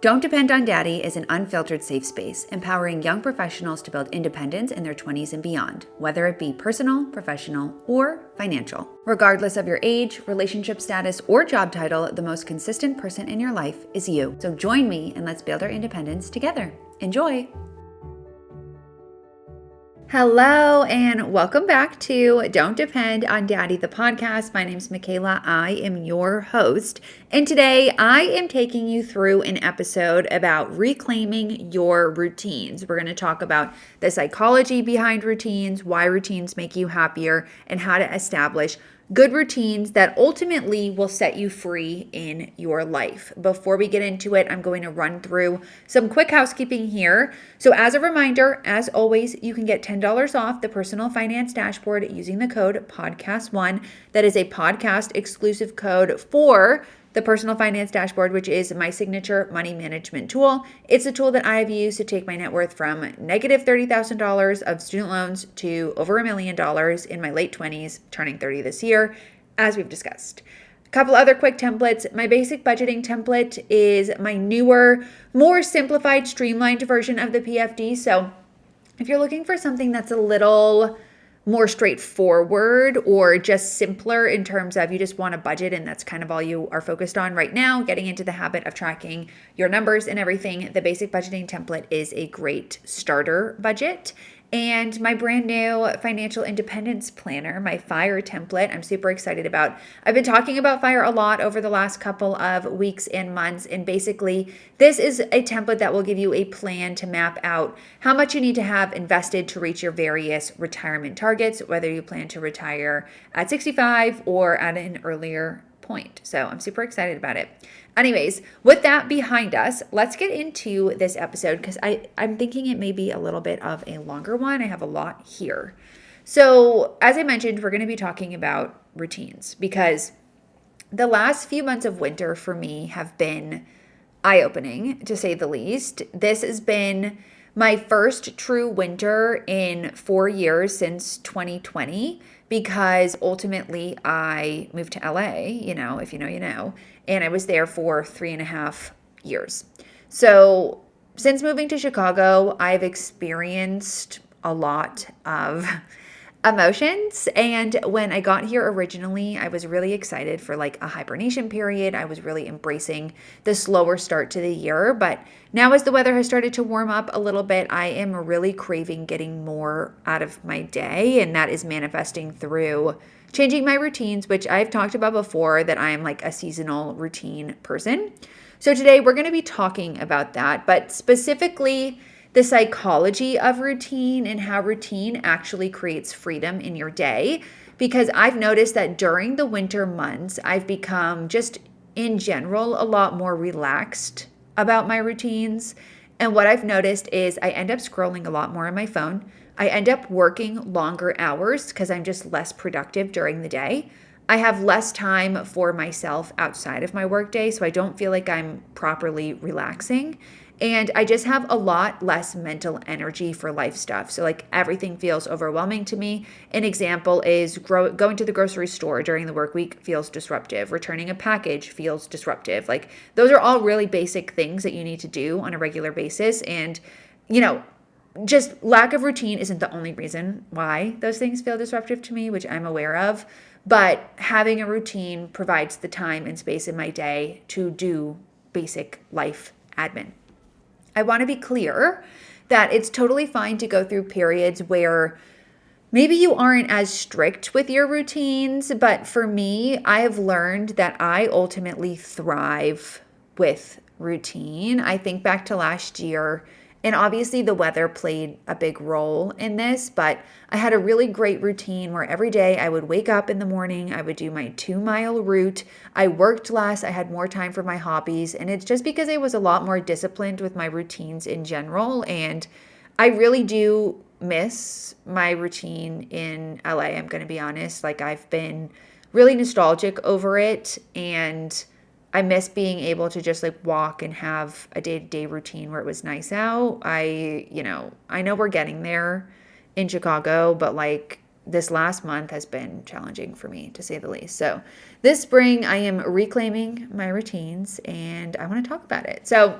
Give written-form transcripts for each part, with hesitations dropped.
Don't Depend on Daddy is an unfiltered safe space, empowering young professionals to build independence in their 20s and beyond, whether it be personal, professional, or financial. Regardless of your age, relationship status, or job title, the most consistent person in your life is you. So join me and let's build our independence together. Enjoy! Hello and welcome back to Don't Depend on Daddy, the podcast. My name is Michela. I am your host. And today I am taking you through an episode about reclaiming your routines. We're going to talk about the psychology behind routines, why routines make you happier, and how to establish good routines that ultimately will set you free in your life. Before we get into it, I'm going to run through some quick housekeeping here. So as a reminder, as always, you can get $10 off the Personal Finance Dashboard using the code PODCAST1. That is a podcast exclusive code for the Personal Finance Dashboard, which is my signature money management tool. It's a tool that I have used to take my net worth from negative $30,000 of student loans to over $1 million in my late 20s, turning 30 this year, as we've discussed. A couple other quick templates. My basic budgeting template is my newer, more simplified, streamlined version of the PFD. So if you're looking for something that's a little more straightforward or just simpler in terms of you just want a budget and that's kind of all you are focused on right now, getting into the habit of tracking your numbers and everything, the basic budgeting template is a great starter budget. And my brand new financial independence planner, my FIRE template, I'm super excited about. I've been talking about FIRE a lot over the last couple of weeks and months. And basically, this is a template that will give you a plan to map out how much you need to have invested to reach your various retirement targets, whether you plan to retire at 65 or at an earlier point. So I'm super excited about it. Anyways, with that behind us, let's get into this episode because I'm thinking it may be a little bit of a longer one. I have a lot here. So as I mentioned, we're going to be talking about routines because the last few months of winter for me have been eye-opening, to say the least. This has been my first true winter in 4 years since 2020 because ultimately I moved to LA, if you know, you know, and I was there for 3.5 years. So since moving to Chicago, I've experienced a lot of emotions. And when I got here originally, I was really excited for like a hibernation period. I was really embracing the slower start to the year. But now as the weather has started to warm up a little bit, I am really craving getting more out of my day. And that is manifesting through changing my routines, which I've talked about before, that I am like a seasonal routine person. So today we're going to be talking about that, but specifically the psychology of routine and how routine actually creates freedom in your day. Because I've noticed that during the winter months, I've become just in general a lot more relaxed about my routines. And what I've noticed is I end up scrolling a lot more on my phone. I end up working longer hours because I'm just less productive during the day. I have less time for myself outside of my workday, so I don't feel like I'm properly relaxing. And I just have a lot less mental energy for life stuff. So like everything feels overwhelming to me. An example is going to the grocery store during the work week feels disruptive. Returning a package feels disruptive. Like those are all really basic things that you need to do on a regular basis. And, just lack of routine isn't the only reason why those things feel disruptive to me, which I'm aware of. But having a routine provides the time and space in my day to do basic life admin. I want to be clear that it's totally fine to go through periods where maybe you aren't as strict with your routines, but for me, I have learned that I ultimately thrive with routine. I think back to last year, and obviously the weather played a big role in this, but I had a really great routine where every day I would wake up in the morning, I would do my 2-mile route. I worked less, I had more time for my hobbies, and it's just because I was a lot more disciplined with my routines in general. And I really do miss my routine in LA, I'm going to be honest. Like I've been really nostalgic over it, and I miss being able to just like walk and have a day-to-day routine where it was nice out. I know we're getting there in Chicago, but like this last month has been challenging for me, to say the least. So this spring, I am reclaiming my routines and I want to talk about it. So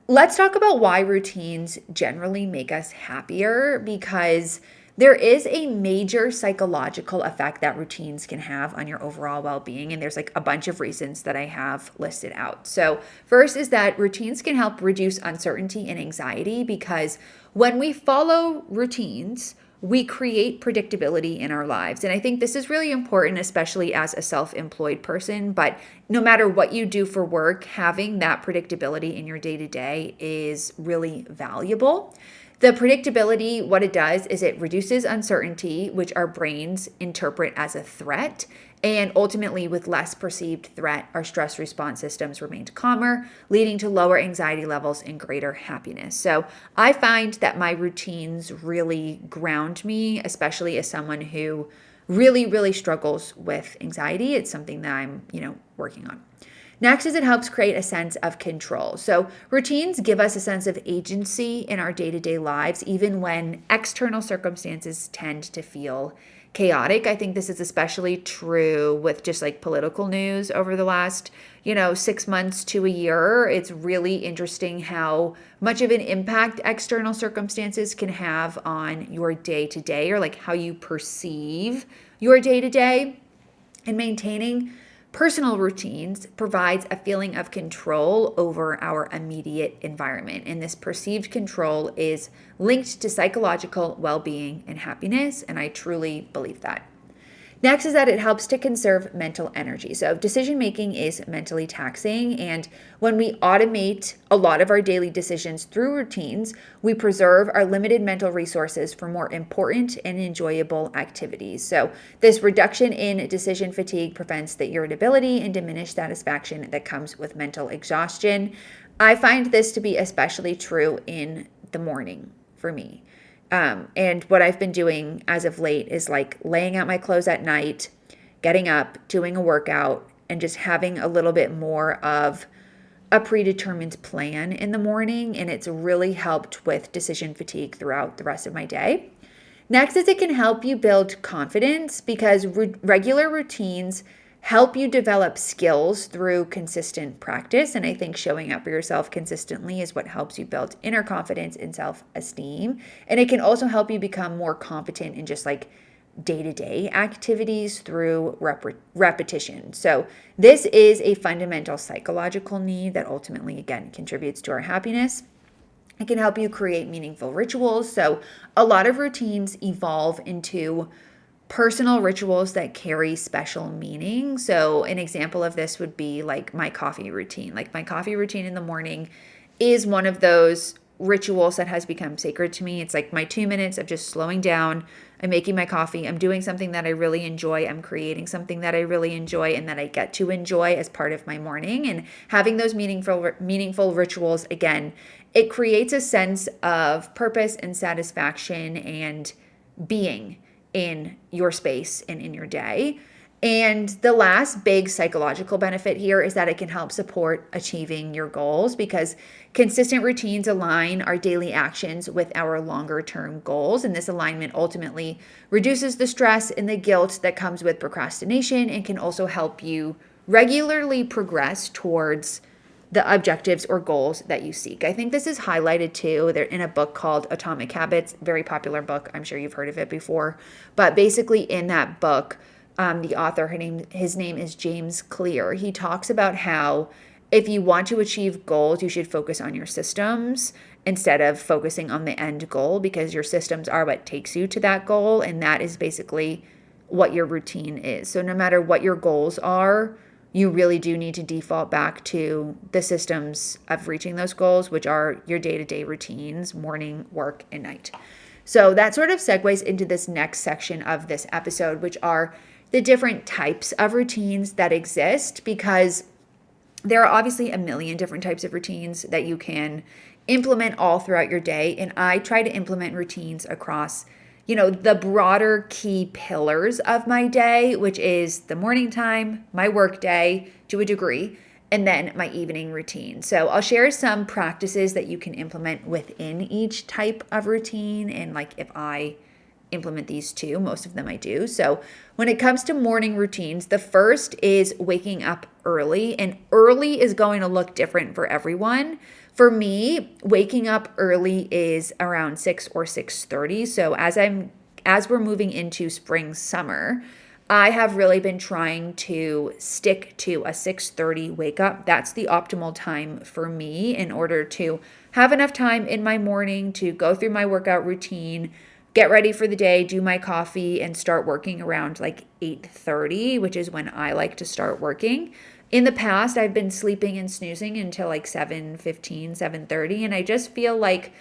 let's talk about why routines generally make us happier, because there is a major psychological effect that routines can have on your overall well-being. And there's like a bunch of reasons that I have listed out. So first is that routines can help reduce uncertainty and anxiety, because when we follow routines, we create predictability in our lives. And I think this is really important, especially as a self-employed person. But no matter what you do for work, having that predictability in your day-to-day is really valuable. The predictability, what it does is it reduces uncertainty, which our brains interpret as a threat. And ultimately, with less perceived threat, our stress response systems remained calmer, leading to lower anxiety levels and greater happiness. So I find that my routines really ground me, especially as someone who really, really struggles with anxiety. It's something that I'm, working on. Next is it helps create a sense of control. So routines give us a sense of agency in our day-to-day lives, even when external circumstances tend to feel chaotic. I think this is especially true with just like political news over the last, 6 months to a year. It's really interesting how much of an impact external circumstances can have on your day-to-day, or like how you perceive your day-to-day. And maintaining personal routines provides a feeling of control over our immediate environment. And this perceived control is linked to psychological well-being and happiness. And I truly believe that. Next is that it helps to conserve mental energy. So decision making is mentally taxing. And when we automate a lot of our daily decisions through routines, we preserve our limited mental resources for more important and enjoyable activities. So this reduction in decision fatigue prevents the irritability and diminished satisfaction that comes with mental exhaustion. I find this to be especially true in the morning for me. And what I've been doing as of late is like laying out my clothes at night, getting up, doing a workout, and just having a little bit more of a predetermined plan in the morning. And it's really helped with decision fatigue throughout the rest of my day. Next is it can help you build confidence, because regular routines help you develop skills through consistent practice. And I think showing up for yourself consistently is what helps you build inner confidence and self-esteem. And it can also help you become more competent in just like day-to-day activities through repetition. So this is a fundamental psychological need that ultimately, again, contributes to our happiness. It can help you create meaningful rituals. So a lot of routines evolve into personal rituals that carry special meaning. So an example of this would be like my coffee routine. Like my coffee routine in the morning is one of those rituals that has become sacred to me. It's like my 2 minutes of just slowing down. I'm making my coffee. I'm doing something that I really enjoy. I'm creating something that I really enjoy and that I get to enjoy as part of my morning. And having those meaningful rituals, again, it creates a sense of purpose and satisfaction and being in your space and in your day. And the last big psychological benefit here is that it can help support achieving your goals, because consistent routines align our daily actions with our longer term goals. And this alignment ultimately reduces the stress and the guilt that comes with procrastination, and can also help you regularly progress towards the objectives or goals that you seek. I think this is highlighted too. They're in a book called Atomic Habits, very popular book. I'm sure you've heard of it before. But basically in that book, the author, his name is James Clear. He talks about how if you want to achieve goals, you should focus on your systems instead of focusing on the end goal, because your systems are what takes you to that goal. And that is basically what your routine is. So no matter what your goals are, you really do need to default back to the systems of reaching those goals, which are your day-to-day routines, morning, work, and night. So that sort of segues into this next section of this episode, which are the different types of routines that exist, because there are obviously a million different types of routines that you can implement all throughout your day. And I try to implement routines across the broader key pillars of my day, which is the morning time, my work day to a degree, and then my evening routine. So I'll share some practices that you can implement within each type of routine, and like if I implement these too. Most of them I do. So when it comes to morning routines, the first is waking up early, and early is going to look different for everyone. For me, waking up early is around 6 or 6:30. So as we're moving into spring, summer, I have really been trying to stick to a 6:30 wake up. That's the optimal time for me in order to have enough time in my morning to go through my workout routine, get ready for the day, do my coffee, and start working around like 8:30, which is when I like to start working. In the past, I've been sleeping and snoozing until like 7:15, 7:30, and I just feel like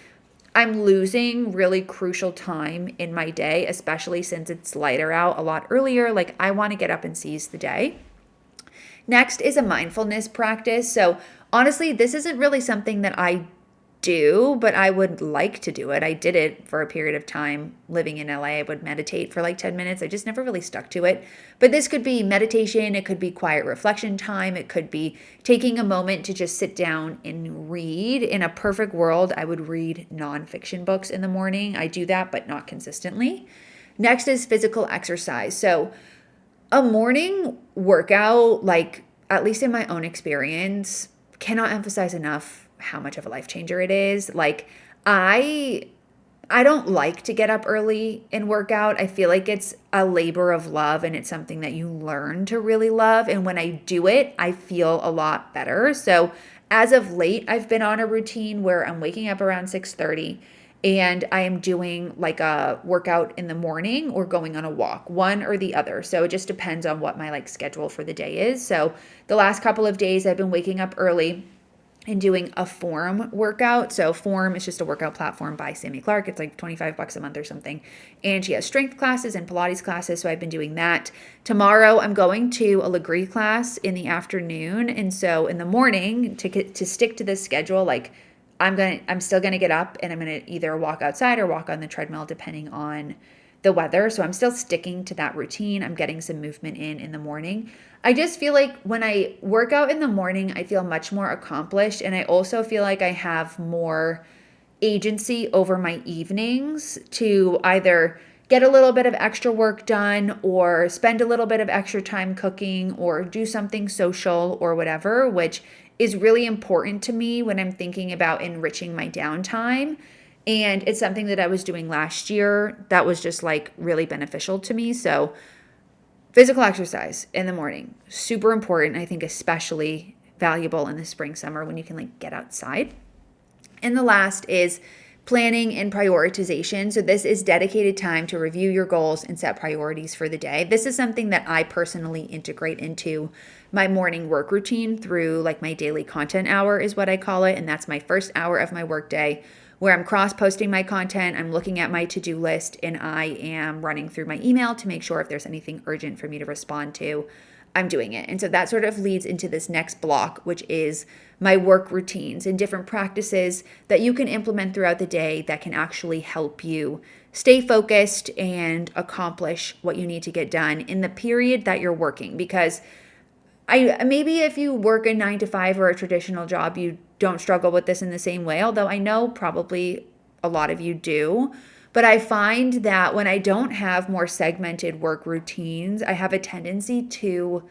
I'm losing really crucial time in my day, especially since it's lighter out a lot earlier. Like, I want to get up and seize the day. Next is a mindfulness practice. So honestly, this isn't really something that I do, but I would like to do it. I did it for a period of time living in LA. I would meditate for like 10 minutes. I just never really stuck to it. But this could be meditation. It could be quiet reflection time. It could be taking a moment to just sit down and read. In a perfect world, I would read nonfiction books in the morning. I do that, but not consistently. Next is physical exercise. So a morning workout, like at least in my own experience, cannot emphasize enough how much of a life changer it is. Like I don't like to get up early and work out. I feel like it's a labor of love, and it's something that you learn to really love. And when I do it, I feel a lot better. So as of late, I've been on a routine where I'm waking up around 6:30 and I am doing like a workout in the morning or going on a walk, one or the other. So it just depends on what my like schedule for the day is. So the last couple of days I've been waking up early and doing a Form workout. So Form is just a workout platform by Sammy Clark. It's like $25 a month or something. And she has strength classes and Pilates classes. So I've been doing that. Tomorrow I'm going to a Legree class in the afternoon. And so in the morning, to stick to this schedule, like I'm still gonna get up and I'm gonna either walk outside or walk on the treadmill depending on the weather. So I'm still sticking to that routine. I'm getting some movement in the morning. I just feel like when I work out in the morning, I feel much more accomplished. And I also feel like I have more agency over my evenings to either get a little bit of extra work done or spend a little bit of extra time cooking or do something social or whatever, which is really important to me when I'm thinking about enriching my downtime. And it's something that I was doing last year that was just like really beneficial to me. So physical exercise in the morning, super important. I think especially valuable in the spring, summer when you can like get outside. And the last is planning and prioritization. So this is dedicated time to review your goals and set priorities for the day. This is something that I personally integrate into my morning work routine through like my daily content hour is what I call it. And that's my first hour of my workday, where I'm cross-posting my content, I'm looking at my to-do list, and I am running through my email to make sure if there's anything urgent for me to respond to, I'm doing it. And so that sort of leads into this next block, which is my work routines and different practices that you can implement throughout the day that can actually help you stay focused and accomplish what you need to get done in the period that you're working. Because maybe if you work a 9 to 5 or a traditional job, you don't struggle with this in the same way, although I know probably a lot of you do. But I find that when I don't have more segmented work routines, I have a tendency to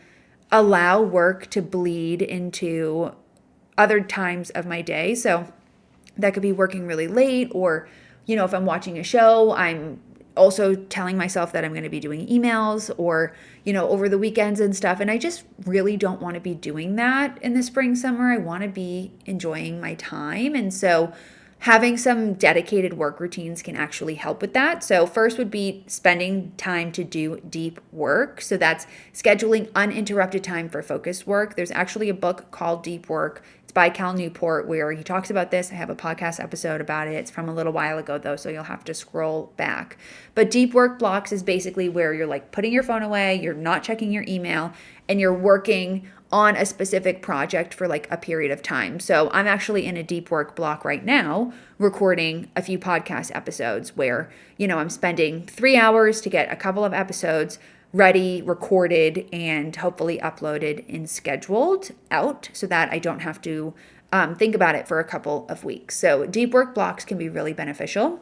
allow work to bleed into other times of my day. So that could be working really late, or, if I'm watching a show, I'm also telling myself that I'm going to be doing emails or, over the weekends and stuff. And I just really don't want to be doing that in the spring, summer. I want to be enjoying my time. And so having some dedicated work routines can actually help with that. So first would be spending time to do deep work. So that's scheduling uninterrupted time for focused work. There's actually a book called Deep Work. It's by Cal Newport where he talks about this. I have a podcast episode about it. It's from a little while ago though, so you'll have to scroll back. But deep work blocks is basically where you're like putting your phone away, you're not checking your email, and you're working on a specific project for like a period of time. So I'm actually in a deep work block right now, recording a few podcast episodes where, I'm spending 3 hours to get a couple of episodes ready, recorded, and hopefully uploaded and scheduled out so that I don't have to think about it for a couple of weeks. So deep work blocks can be really beneficial.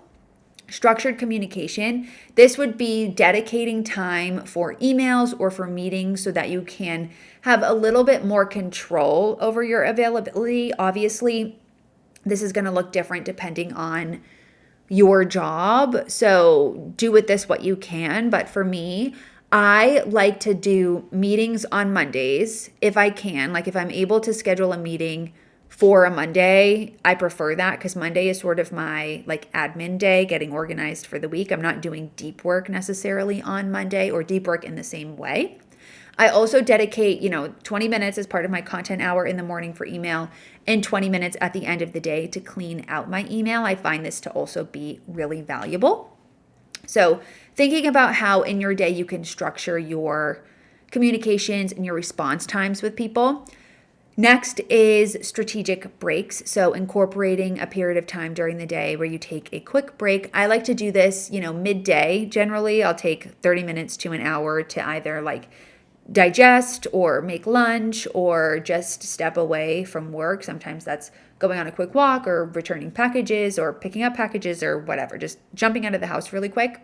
Structured communication. This would be dedicating time for emails or for meetings so that you can have a little bit more control over your availability. Obviously, this is going to look different depending on your job. So do with this what you can. But for me, I like to do meetings on Mondays if I can. Like if I'm able to schedule a meeting for a Monday, I prefer that because Monday is sort of my like admin day, getting organized for the week. I'm not doing deep work necessarily on Monday or deep work in the same way. I also dedicate, 20 minutes as part of my content hour in the morning for email and 20 minutes at the end of the day to clean out my email. I find this to also be really valuable. So thinking about how in your day you can structure your communications and your response times with people. Next is strategic breaks. So incorporating a period of time during the day where you take a quick break. I like to do this, midday. Generally, I'll take 30 minutes to an hour to either like digest or make lunch or just step away from work. Sometimes that's going on a quick walk or returning packages or picking up packages or whatever, just jumping out of the house really quick.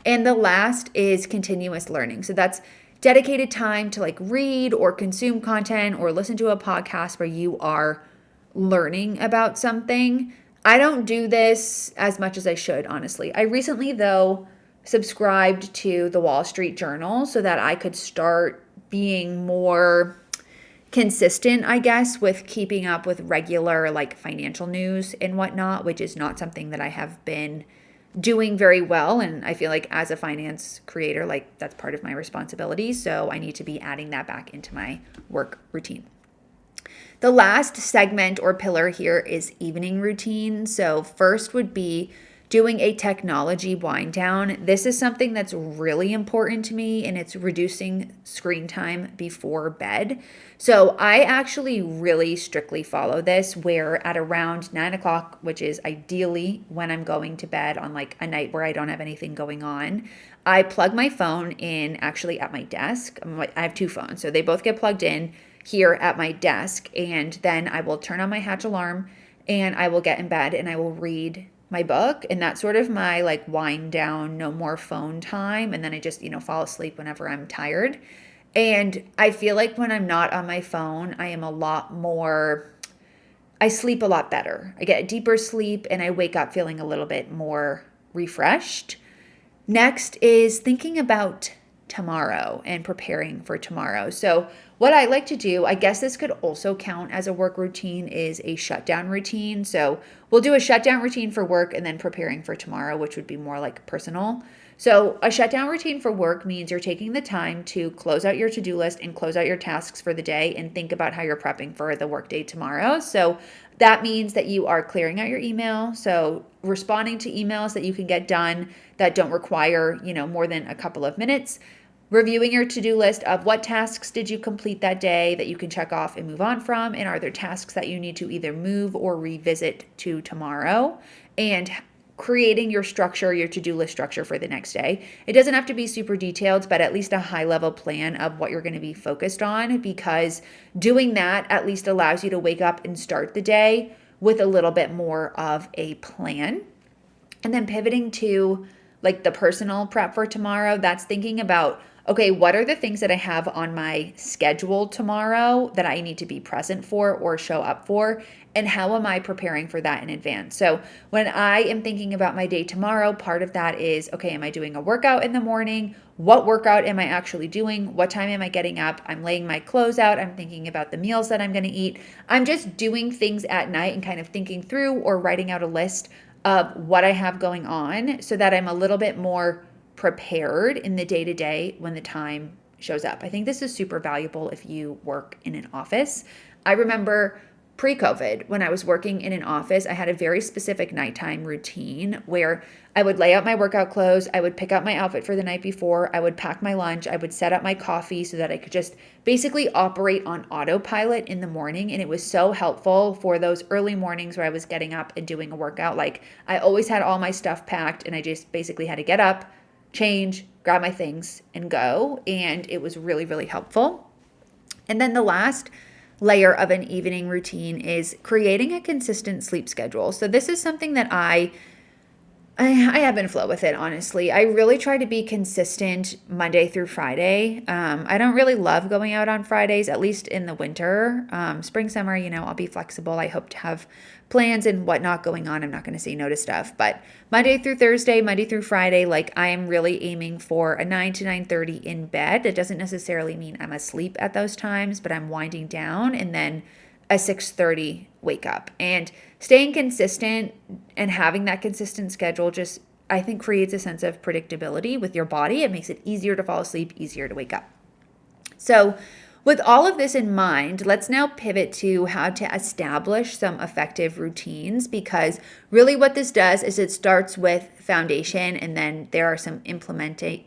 And the last is continuous learning. So that's dedicated time to like read or consume content or listen to a podcast where you are learning about something. I don't do this as much as I should, honestly. I recently, though, subscribed to the Wall Street Journal so that I could start being more consistent, I guess, with keeping up with regular like financial news and whatnot, which is not something that I have been doing very well. And I feel like as a finance creator, like that's part of my responsibility. So I need to be adding that back into my work routine. The last segment or pillar here is evening routine. So first would be doing a technology wind down. This is something that's really important to me, and it's reducing screen time before bed. So I actually really strictly follow this, where at around 9 o'clock, which is ideally when I'm going to bed on like a night where I don't have anything going on, I plug my phone in actually at my desk. I have two phones, so they both get plugged in here at my desk, and then I will turn on my Hatch alarm and I will get in bed and I will read my book, and that's sort of my like wind down, no more phone time, and then I just fall asleep whenever I'm tired. And I feel like when I'm not on my phone, I sleep a lot better. I get deeper sleep and I wake up feeling a little bit more refreshed. Next is thinking about tomorrow and preparing for tomorrow. So what I like to do, I guess this could also count as a work routine, is a shutdown routine. So we'll do a shutdown routine for work and then preparing for tomorrow, which would be more like personal. So a shutdown routine for work means you're taking the time to close out your to-do list and close out your tasks for the day and think about how you're prepping for the workday tomorrow. So that means that you are clearing out your email. So responding to emails that you can get done that don't require, more than a couple of minutes. Reviewing your to-do list of what tasks did you complete that day that you can check off and move on from, and are there tasks that you need to either move or revisit to tomorrow, and creating your structure, your to-do list structure for the next day. It doesn't have to be super detailed, but at least a high-level plan of what you're going to be focused on, because doing that at least allows you to wake up and start the day with a little bit more of a plan. And then pivoting to like the personal prep for tomorrow, that's thinking about, okay, what are the things that I have on my schedule tomorrow that I need to be present for or show up for? And how am I preparing for that in advance? So when I am thinking about my day tomorrow, part of that is, okay, am I doing a workout in the morning? What workout am I actually doing? What time am I getting up? I'm laying my clothes out. I'm thinking about the meals that I'm going to eat. I'm just doing things at night and kind of thinking through or writing out a list of what I have going on so that I'm a little bit more prepared in the day-to-day when the time shows up. I think this is super valuable if you work in an office. I remember pre-COVID, when I was working in an office, I had a very specific nighttime routine where I would lay out my workout clothes, I would pick out my outfit for the night before, I would pack my lunch, I would set up my coffee so that I could just basically operate on autopilot in the morning. And it was so helpful for those early mornings where I was getting up and doing a workout. Like I always had all my stuff packed and I just basically had to get up, change, grab my things and go. And it was really, really helpful. And then the last layer of an evening routine is creating a consistent sleep schedule. So this is something that I I ebb and flow with it, honestly. I really try to be consistent Monday through Friday. I don't really love going out on Fridays, at least in the winter. Spring, summer, I'll be flexible. I hope to have plans and whatnot going on. I'm not going to say no to stuff. But Monday through Thursday, Monday through Friday, like I am really aiming for a 9 to 9:30 in bed. It doesn't necessarily mean I'm asleep at those times, but I'm winding down and then a 6:30 wake up. And staying consistent and having that consistent schedule just, I think, creates a sense of predictability with your body. It makes it easier to fall asleep, easier to wake up. So with all of this in mind, let's now pivot to how to establish some effective routines, because really what this does is it starts with foundation, and then there are some implementation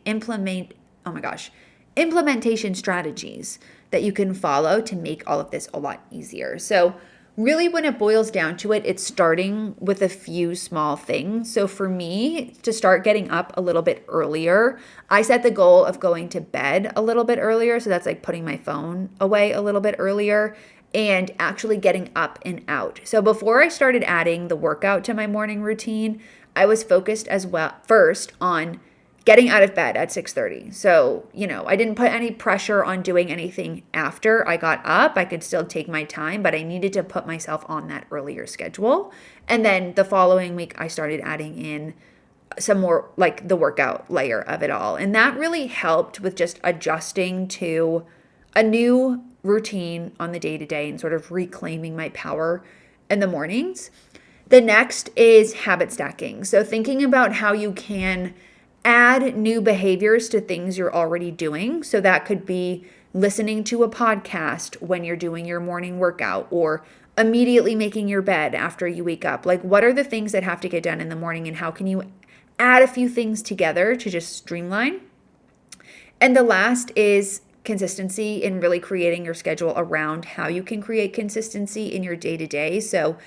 strategies that you can follow to make all of this a lot easier. So really, when it boils down to it, it's starting with a few small things. So for me, to start getting up a little bit earlier, I set the goal of going to bed a little bit earlier. So that's like putting my phone away a little bit earlier and actually getting up and out. So before I started adding the workout to my morning routine, I was focused as well first on getting out of bed at 6:30. So, I didn't put any pressure on doing anything after I got up. I could still take my time, but I needed to put myself on that earlier schedule. And then the following week, I started adding in some more like the workout layer of it all. And that really helped with just adjusting to a new routine on the day to day and sort of reclaiming my power in the mornings. The next is habit stacking. So thinking about how you can add new behaviors to things you're already doing. So that could be listening to a podcast when you're doing your morning workout, or immediately making your bed after you wake up. Like, what are the things that have to get done in the morning, and how can you add a few things together to just streamline? And the last is consistency, in really creating your schedule around how you can create consistency in your day to day. So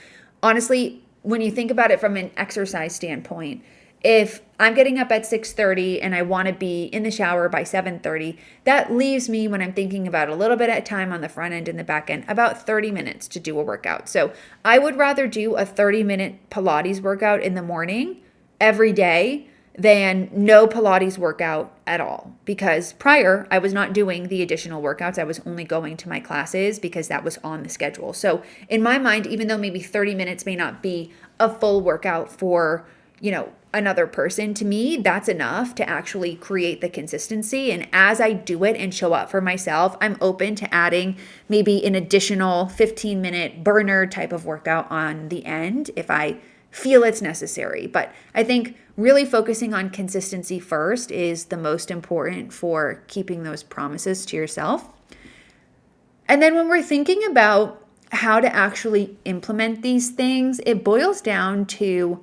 honestly, when you think about it from an exercise standpoint, if I'm getting up at 6:30 and I want to be in the shower by 7:30, that leaves me, when I'm thinking about a little bit of time on the front end and the back end, about 30 minutes to do a workout. So I would rather do a 30-minute Pilates workout in the morning every day than no Pilates workout at all. Because prior, I was not doing the additional workouts. I was only going to my classes because that was on the schedule. So in my mind, even though maybe 30 minutes may not be a full workout for, another person, to me, that's enough to actually create the consistency. And as I do it and show up for myself, I'm open to adding maybe an additional 15-minute burner type of workout on the end if I feel it's necessary. But I think really focusing on consistency first is the most important for keeping those promises to yourself. And then when we're thinking about how to actually implement these things, it boils down to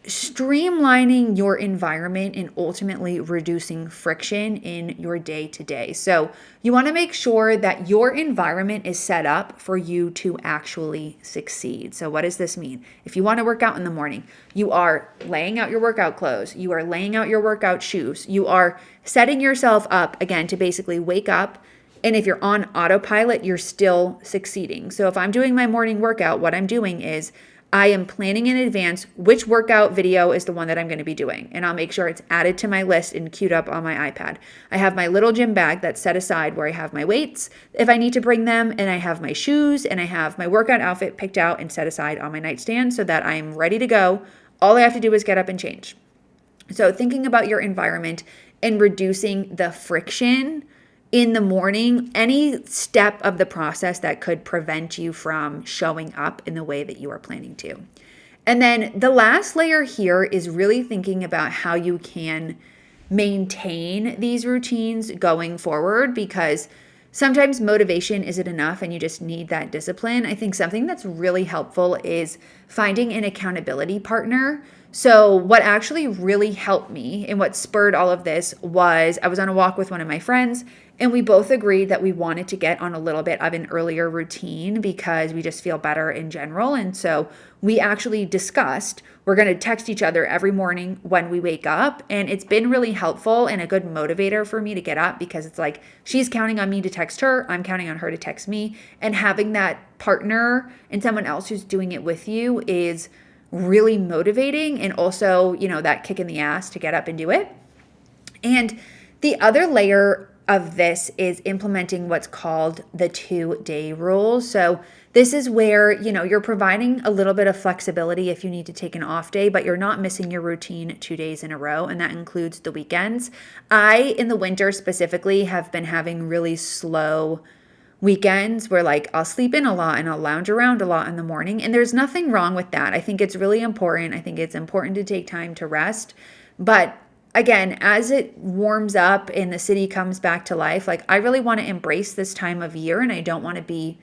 streamlining your environment and ultimately reducing friction in your day to day. So you want to make sure that your environment is set up for you to actually succeed. So what does this mean? If you want to work out in the morning, you are laying out your workout clothes, you are laying out your workout shoes, you are setting yourself up again to basically wake up. And if you're on autopilot, you're still succeeding. So if I'm doing my morning workout, what I'm doing is I am planning in advance which workout video is the one that I'm going to be doing. And I'll make sure it's added to my list and queued up on my iPad. I have my little gym bag that's set aside where I have my weights if I need to bring them. And I have my shoes and I have my workout outfit picked out and set aside on my nightstand so that I'm ready to go. All I have to do is get up and change. So thinking about your environment and reducing the friction in the morning, any step of the process that could prevent you from showing up in the way that you are planning to. And then the last layer here is really thinking about how you can maintain these routines going forward, because sometimes motivation isn't enough and you just need that discipline. I think something that's really helpful is finding an accountability partner. So what actually really helped me and what spurred all of this was I was on a walk with one of my friends, and we both agreed that we wanted to get on a little bit of an earlier routine because we just feel better in general. And so we actually discussed, we're going to text each other every morning when we wake up. And it's been really helpful and a good motivator for me to get up, because it's like she's counting on me to text her, I'm counting on her to text me. And having that partner and someone else who's doing it with you is really motivating and also, that kick in the ass to get up and do it. And the other layer of this is implementing what's called the 2-day rule. So this is where, you're providing a little bit of flexibility if you need to take an off day, but you're not missing your routine 2 days in a row. And that includes the weekends. In the winter specifically, have been having really slow weekends where I'll sleep in a lot and I'll lounge around a lot in the morning. And there's nothing wrong with that. I think it's really important. I think it's important to take time to rest. But again, as it warms up and the city comes back to life, I really want to embrace this time of year and I don't want to be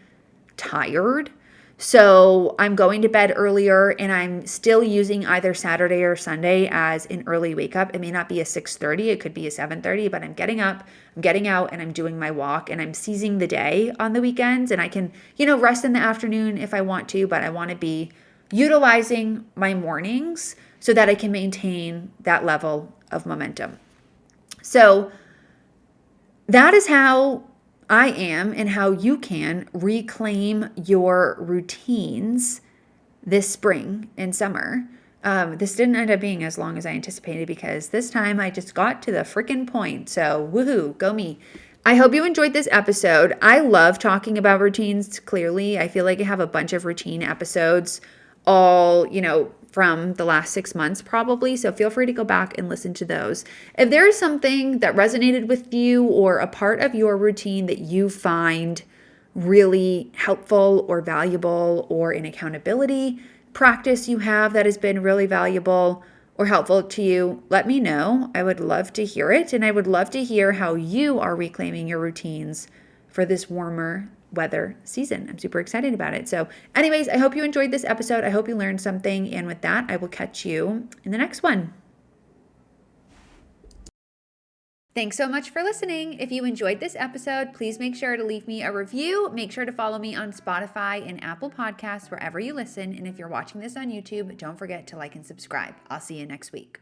tired. So I'm going to bed earlier and I'm still using either Saturday or Sunday as an early wake up. It may not be a 6:30, it could be a 7:30, but I'm getting up, I'm getting out and I'm doing my walk and I'm seizing the day on the weekends, and I can, rest in the afternoon if I want to, but I want to be utilizing my mornings so that I can maintain that level of momentum. So that is how I am and how you can reclaim your routines this spring and summer. This didn't end up being as long as I anticipated because this time I just got to the freaking point. So woohoo, go me. I hope you enjoyed this episode. I love talking about routines, clearly. I feel like I have a bunch of routine episodes all, from the last 6 months probably. So feel free to go back and listen to those. If there is something that resonated with you or a part of your routine that you find really helpful or valuable, or an accountability practice you have that has been really valuable or helpful to you, let me know. I would love to hear it. And I would love to hear how you are reclaiming your routines for this warmer weather season. I'm super excited about it. So anyways, I hope you enjoyed this episode. I hope you learned something. And with that, I will catch you in the next one. Thanks so much for listening. If you enjoyed this episode, please make sure to leave me a review. Make sure to follow me on Spotify and Apple Podcasts, wherever you listen. And if you're watching this on YouTube, don't forget to like and subscribe. I'll see you next week.